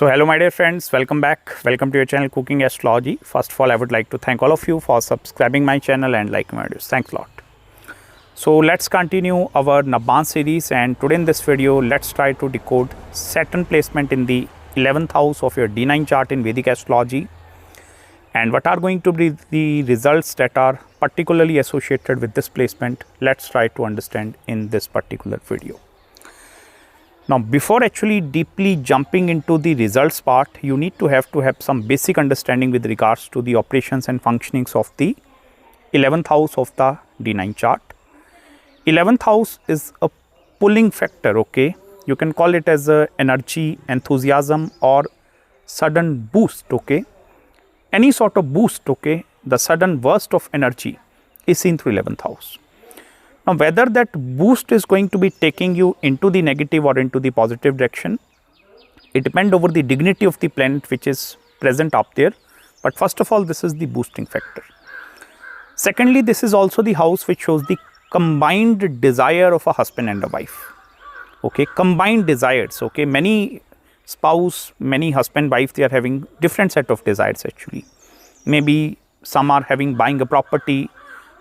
So hello my dear friends, welcome back. Welcome to your channel Cooking Astrology. First of all, I would like to thank all of you for subscribing my channel and liking my videos. Thanks a lot. So let's continue our Navamsa series, and today in this video, let's try to decode Saturn placement in the 11th house of your D-9 chart in Vedic Astrology, and what are going to be the results that are particularly associated with this placement. Let's try to understand in this particular video. Now, before actually deeply jumping into the results part, you need to have some basic understanding with regards to the operations and functionings of the 11th house of the D9 chart. 11th house is a pulling factor, okay? You can call it as a energy, enthusiasm or sudden boost, okay? Any sort of boost, okay? The sudden burst of energy is seen through 11th house. Now, whether that boost is going to be taking you into the negative or into the positive direction, it depends over the dignity of the planet which is present up there. But first of all, this is the boosting factor. Secondly, this is also the house which shows the combined desire of a husband and a wife. Okay, combined desires. Okay, many spouse, many husband, wife, they are having different set of desires actually. Maybe some are having buying a property.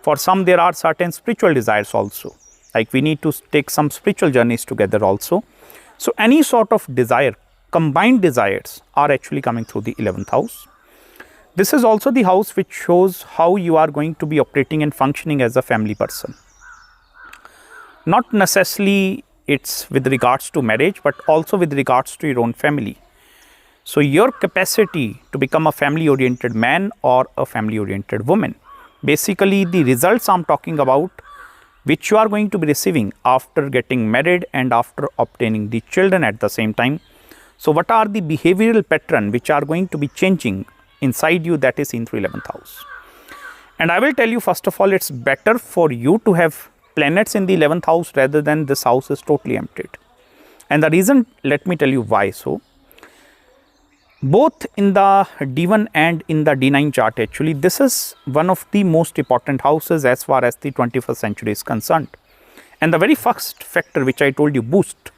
For some, there are certain spiritual desires also, like we need to take some spiritual journeys together also. So, any sort of desire, combined desires are actually coming through the 11th house. This is also the house which shows how you are going to be operating and functioning as a family person. Not necessarily it's with regards to marriage, but also with regards to your own family. So, your capacity to become a family oriented man or a family oriented woman. Basically, the results I am talking about which you are going to be receiving after getting married and after obtaining the children at the same time. So, what are the behavioral pattern which are going to be changing inside you, that is in through 11th house. And I will tell you, first of all, it's better for you to have planets in the 11th house rather than this house is totally emptied. And the reason, let me tell you why so. Both in the D1 and in the D9 chart actually, this is one of the most important houses as far as the 21st century is concerned. And the very first factor which I told you, boost.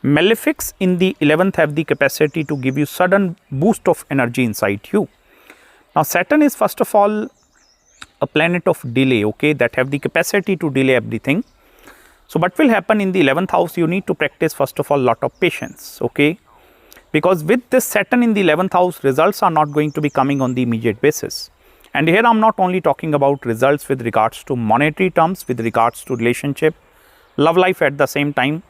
Malefics in the 11th have the capacity to give you sudden boost of energy inside you. Now, Saturn is first of all a planet of delay, okay, that have the capacity to delay everything. So, what will happen in the 11th house, you need to practice first of all lot of patience, okay. Because with this Saturn in the 11th house, results are not going to be coming on the immediate basis. And here I am not only talking about results with regards to monetary terms, with regards to relationship, love life at the same time.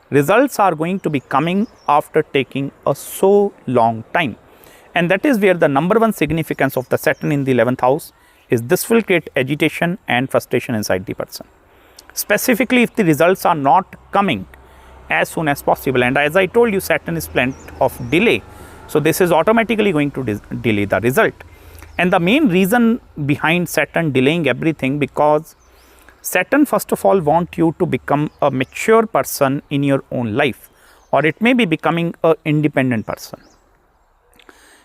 Results are going to be coming after taking a so long time. And that is where the number one significance of the Saturn in the 11th house is. This will create agitation and frustration inside the person. Specifically, if the results are not coming as soon as possible, and as I told you, Saturn is planet of delay, so this is automatically going to delay the result. And the main reason behind Saturn delaying everything, because Saturn first of all want you to become a mature person in your own life, or it may be becoming a independent person,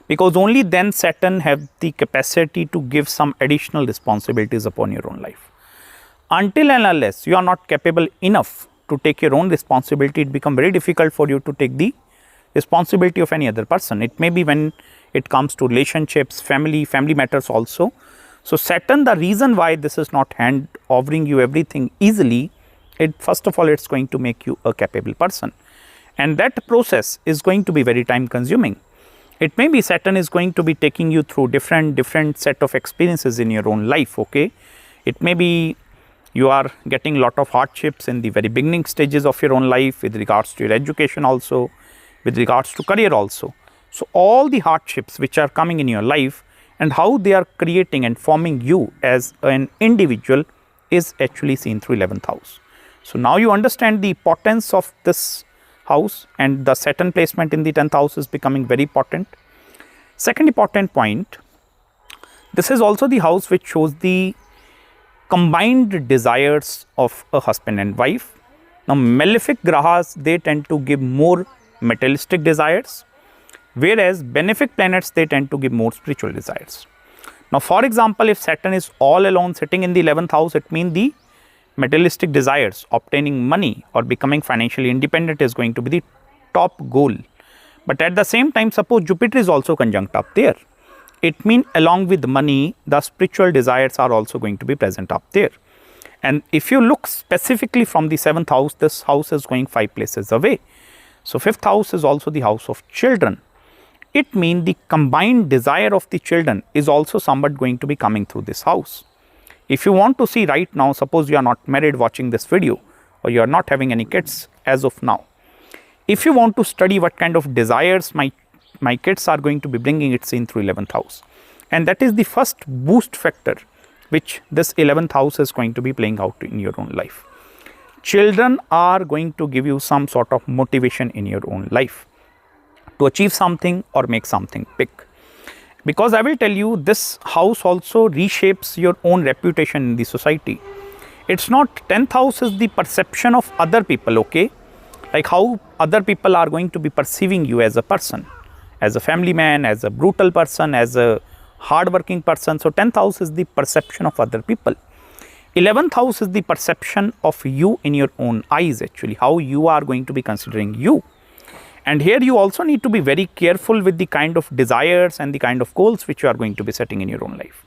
because only then Saturn have the capacity to give some additional responsibilities upon your own life. Until and unless you are not capable enough to take your own responsibility, it becomes very difficult for you to take the responsibility of any other person. It may be when it comes to relationships, family matters also. So, Saturn, the reason why this is not hand offering you everything easily, first of all, it's going to make you a capable person. And that process is going to be very time consuming. It may be Saturn is going to be taking you through different set of experiences in your own life, okay. It may be you are getting a lot of hardships in the very beginning stages of your own life with regards to your education also, with regards to career also. So, all the hardships which are coming in your life and how they are creating and forming you as an individual is actually seen through 11th house. So, now you understand the importance of this house, and the Saturn placement in the 10th house is becoming very important. Second important point, this is also the house which shows the combined desires of a husband and wife. Now, malefic grahas, they tend to give more materialistic desires, whereas benefic planets, they tend to give more spiritual desires. Now, for example, if Saturn is all alone sitting in the 11th house, it means the materialistic desires, obtaining money or becoming financially independent is going to be the top goal. But at the same time, suppose Jupiter is also conjunct up there. It means along with money, the spiritual desires are also going to be present up there. And if you look specifically from the 7th house, this house is going 5 places away. So 5th house is also the house of children. It means the combined desire of the children is also somewhat going to be coming through this house. If you want to see right now, suppose you are not married watching this video, or you are not having any kids as of now. If you want to study what kind of desires my kids are going to be bringing, it's in through 11th house. And that is the first boost factor which this 11th house is going to be playing out in your own life. Children are going to give you some sort of motivation in your own life to achieve something or make something big. Because I will tell you, this house also reshapes your own reputation in the society. It's not 10th house is the perception of other people, okay? Like how other people are going to be perceiving you as a person, as a family man, as a brutal person, as a hardworking person. So 10th house is the perception of other people. 11th house is the perception of you in your own eyes, actually, how you are going to be considering you. And here you also need to be very careful with the kind of desires and the kind of goals which you are going to be setting in your own life.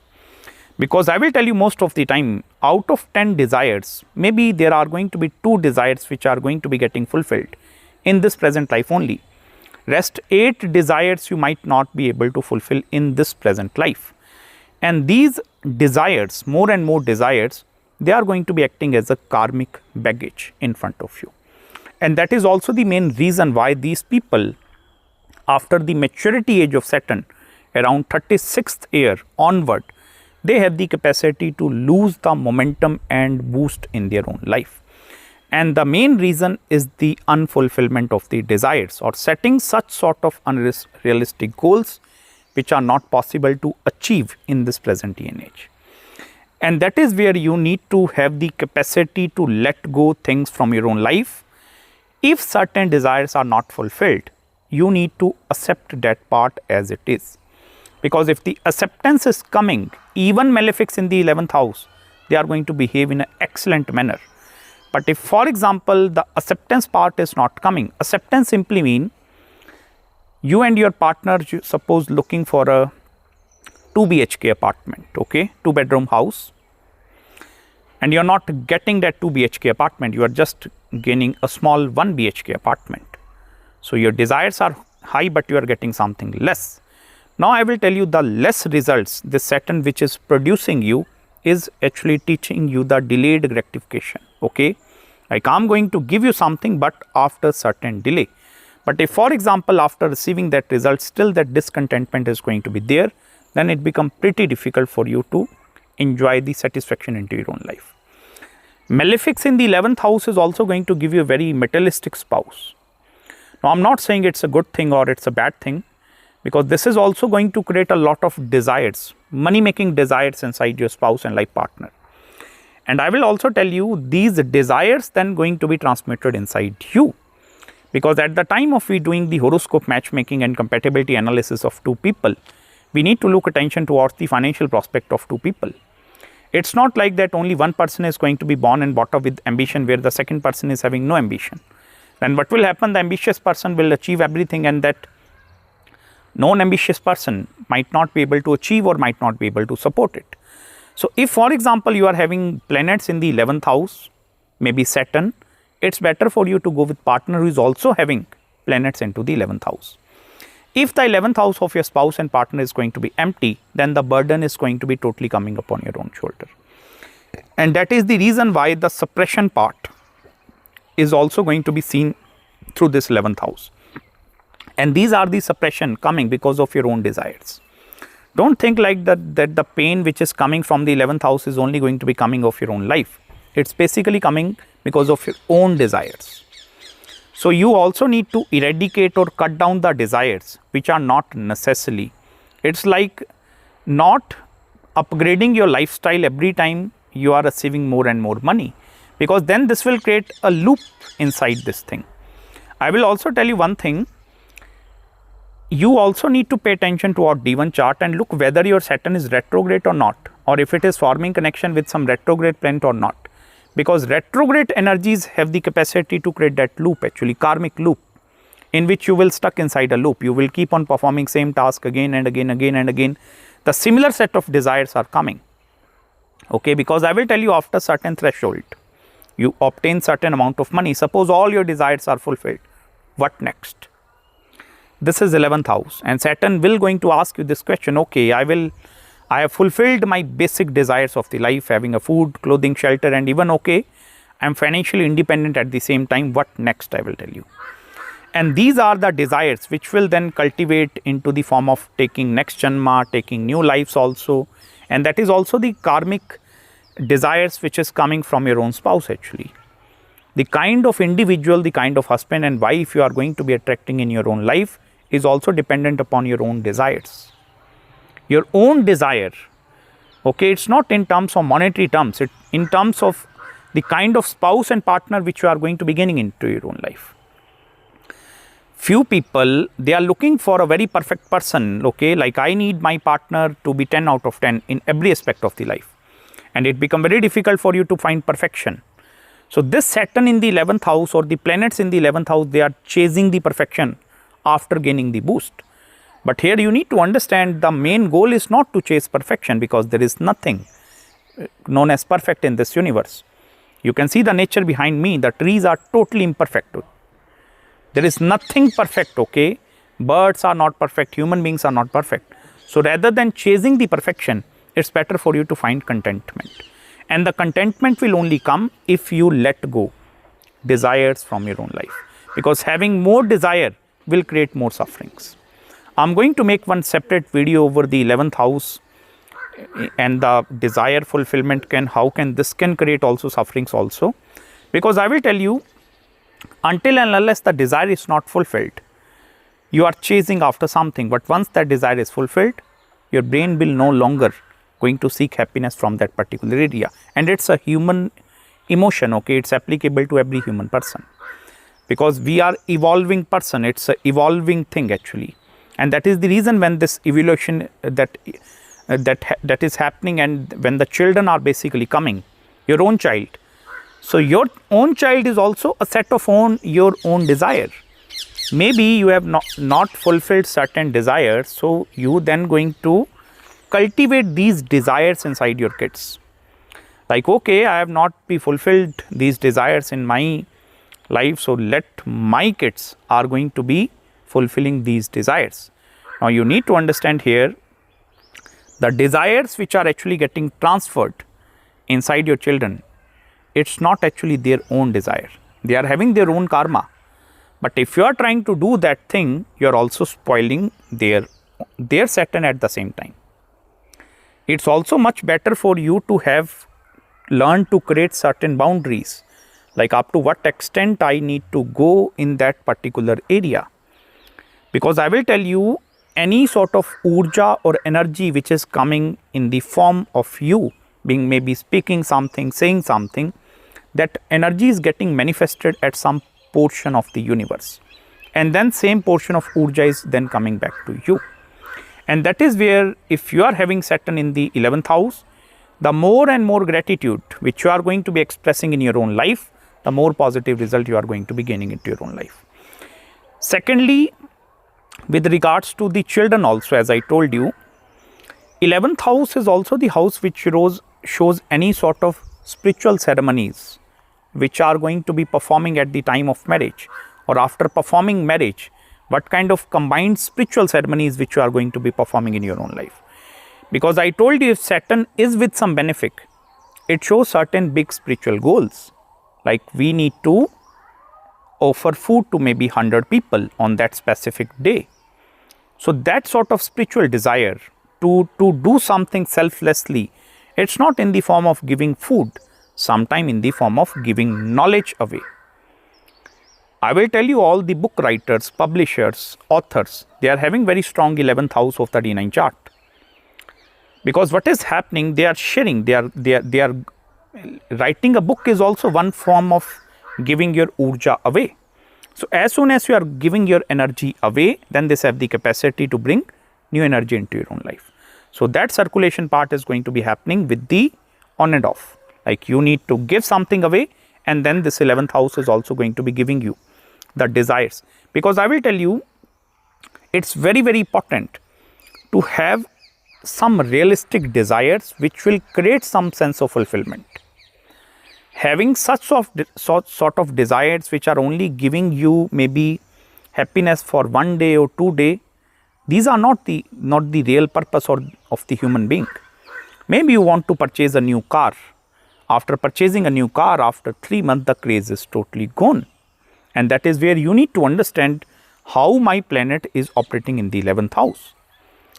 Because I will tell you, most of the time, out of 10 desires, maybe there are going to be 2 desires which are going to be getting fulfilled in this present life only. Rest 8 desires you might not be able to fulfill in this present life. And these desires, more and more desires, they are going to be acting as a karmic baggage in front of you. And that is also the main reason why these people, after the maturity age of Saturn, around 36th year onward, they have the capacity to lose the momentum and boost in their own life. And the main reason is the unfulfillment of the desires, or setting such sort of unrealistic goals which are not possible to achieve in this present day and age. And that is where you need to have the capacity to let go things from your own life. If certain desires are not fulfilled, you need to accept that part as it is. Because if the acceptance is coming, even malefics in the 11th house, they are going to behave in an excellent manner. But if, for example, the acceptance part is not coming, acceptance simply means you and your partner, suppose looking for a 2 BHK apartment, okay, 2-bedroom house, and you are not getting that 2 BHK apartment, you are just gaining a small 1 BHK apartment. So your desires are high, but you are getting something less. Now I will tell you the less results this Saturn which is producing you is actually teaching you the delayed gratification, okay. Like I am going to give you something, but after certain delay. But if, for example, after receiving that result, still that discontentment is going to be there, then it becomes pretty difficult for you to enjoy the satisfaction into your own life. Malefics in the 11th house is also going to give you a very materialistic spouse. Now, I am not saying it's a good thing or it's a bad thing, because this is also going to create a lot of desires, money-making desires inside your spouse and life partner. And I will also tell you, these desires then going to be transmitted inside you. Because at the time of we doing the horoscope matchmaking and compatibility analysis of 2 people, we need to look attention towards the financial prospect of 2 people. It's not like that only one person is going to be born and brought up with ambition, where the second person is having no ambition. Then what will happen? The ambitious person will achieve everything, and that non-ambitious person might not be able to achieve or might not be able to support it. So if, for example, you are having planets in the 11th house, maybe Saturn, it's better for you to go with partner who is also having planets into the 11th house. If the 11th house of your spouse and partner is going to be empty, then the burden is going to be totally coming upon your own shoulder. And that is the reason why the suppression part is also going to be seen through this 11th house. And these are the suppression coming because of your own desires. Don't think like that the pain which is coming from the 11th house is only going to be coming of your own life. It's basically coming because of your own desires. So you also need to eradicate or cut down the desires which are not necessary. It's like not upgrading your lifestyle every time you are receiving more and more money, because then this will create a loop inside this thing. I will also tell you one thing. You also need to pay attention to our D1 chart and look whether your Saturn is retrograde or not, or if it is forming connection with some retrograde planet or not. Because retrograde energies have the capacity to create that loop, actually karmic loop. in which you will stuck inside a loop. You will keep on performing same task again and again, again and again. The similar set of desires are coming. Okay, because I will tell you, after certain threshold, you obtain certain amount of money. Suppose all your desires are fulfilled. What next? This is 11th house, and Saturn will going to ask you this question. Okay, I have fulfilled my basic desires of the life, having a food, clothing, shelter, and even okay, I am financially independent at the same time. What next? I will tell you. And these are the desires which will then cultivate into the form of taking next janma, taking new lives also. And that is also the karmic desires which is coming from your own spouse actually. The kind of individual, the kind of husband and wife you are going to be attracting in your own life is also dependent upon your own desires. Your own desire, okay, it's not in terms of monetary terms, it's in terms of the kind of spouse and partner which you are going to be getting into your own life. Few people, they are looking for a very perfect person, okay, like I need my partner to be 10 out of 10 in every aspect of the life. And it becomes very difficult for you to find perfection. So this Saturn in the 11th house or the planets in the 11th house, they are chasing the perfection after gaining the boost. But here you need to understand the main goal is not to chase perfection, because there is nothing known as perfect in this universe. You can see the nature behind me, the trees are totally imperfect. There is nothing perfect, okay? Birds are not perfect, human beings are not perfect. So rather than chasing the perfection, it's better for you to find contentment. And the contentment will only come if you let go desires from your own life. Because having more desire will create more sufferings. I'm going to make one separate video over the 11th house and the desire fulfillment how can this create also sufferings also. Because I will tell you, until and unless the desire is not fulfilled, you are chasing after something. But once that desire is fulfilled, your brain will no longer going to seek happiness from that particular area. And it's a human emotion, okay? It's applicable to every human person. Because we are evolving person, it's an evolving thing actually. And that is the reason when this evolution that is happening, and when the children are basically coming, your own child. So your own child is also a set of your own desire. Maybe you have not fulfilled certain desires, so you then going to cultivate these desires inside your kids. Like, okay, I have not be fulfilled these desires in my life, so let my kids are going to be fulfilling these desires. Now you need to understand here, the desires which are actually getting transferred inside your children, it's not actually their own desire. They are having their own karma. But if you are trying to do that thing, you are also spoiling their Saturn at the same time. It's also much better for you to have learned to create certain boundaries, like up to what extent I need to go in that particular area. Because I will tell you, any sort of urja or energy which is coming in the form of you being maybe speaking something, saying something, that energy is getting manifested at some portion of the universe. And then same portion of urja is then coming back to you. And that is where, if you are having Saturn in the 11th house, the more and more gratitude which you are going to be expressing in your own life, the more positive result you are going to be gaining into your own life. Secondly, with regards to the children also, as I told you, 11th house is also the house which shows any sort of spiritual ceremonies which are going to be performing at the time of marriage or after performing marriage. What kind of combined spiritual ceremonies which you are going to be performing in your own life. Because I told you, if Saturn is with some benefic, it shows certain big spiritual goals. Like we need to offer food to maybe 100 people on that specific day. So that sort of spiritual desire to do something selflessly, it's not in the form of giving food, sometime in the form of giving knowledge away. I will tell you, all the book writers, publishers, authors, they are having very strong 11th house of the D-9 chart. Because what is happening, they are sharing, they are writing a book is also one form of giving your urja away. So as soon as you are giving your energy away, then they have the capacity to bring new energy into your own life. So that circulation part is going to be happening with the on and off. Like you need to give something away, and then this 11th house is also going to be giving you the desires. Because I will tell you, it's very, very important to have some realistic desires which will create some sense of fulfillment. Having such sort of desires which are only giving you maybe happiness for 1 day or 2 days, these are not the real purpose of the human being. Maybe you want to purchase a new car. After purchasing a new car, after 3 months, the craze is totally gone. And that is where you need to understand how my planet is operating in the 11th house.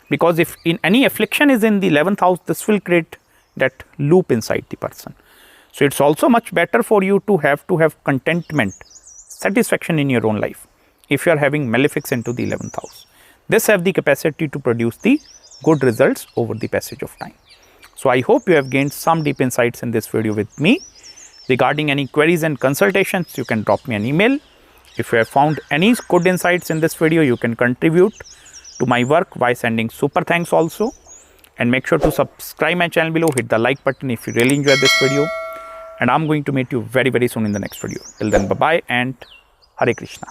Because if in any affliction is in the 11th house, this will create that loop inside the person. So it's also much better for you to have contentment, satisfaction in your own life if you are having malefics into the 11th house. This have the capacity to produce the good results over the passage of time. So I hope you have gained some deep insights in this video with me. Regarding any queries and consultations, you can drop me an email. If you have found any good insights in this video, you can contribute to my work by sending super thanks also. And make sure to subscribe my channel below, hit the like button if you really enjoyed this video. And I'm going to meet you very, very soon in the next video. Till then, bye-bye and Hare Krishna.